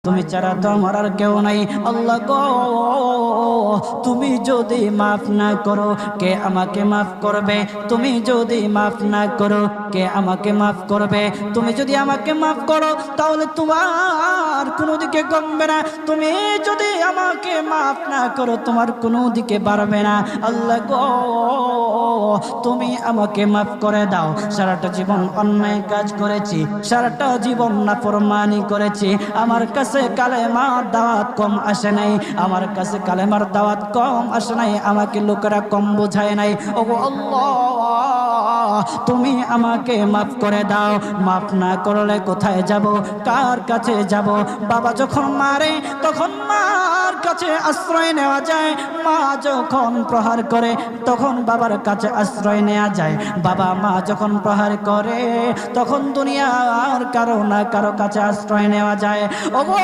তুমি ছাড়া তো আমার আর কেউ নাই। আল্লাহ গো, তুমি যদি মাফ না করো কে আমাকে মাফ করবে? তুমি যদি মাফ না করো কে আমাকে মাফ করবে? তুমি যদি আমাকে মাফ করো তাহলে তোমার কোনো দিকে কমবে না, তুমি যদি আমাকে মাফ না করো তোমার কোনো দিকে বাড়বে না। আল্লাহ গো, তুমি আমাকে মাফ করে দাও। সারাটা জীবন অন্যায় কাজ করেছি, সারাটা জীবন নাফরমানি করেছি, আমার কাছে কালেমার দাওয়াত কম আসে নাই, আমার কাছে কালেমার দাওয়াত কম আসে নাই, আমাকে লোকেরা কম বোঝায় নাই। ওগো আল্লাহ, তুমি আমাকে মাফ করে দাও। মাফ না করলে কোথায় যাব, কার কাছে যাব? বাবা যখন মারে তখন মার কাছে আশ্রয় নেওয়া যায়, মা যখন প্রহার করে তখন বাবার কাছে আশ্রয় নেওয়া যায়, বাবা মা যখন প্রহার করে তখন দুনিয়ার কারো না কারো কাছে আশ্রয় নেওয়া যায়। ওগো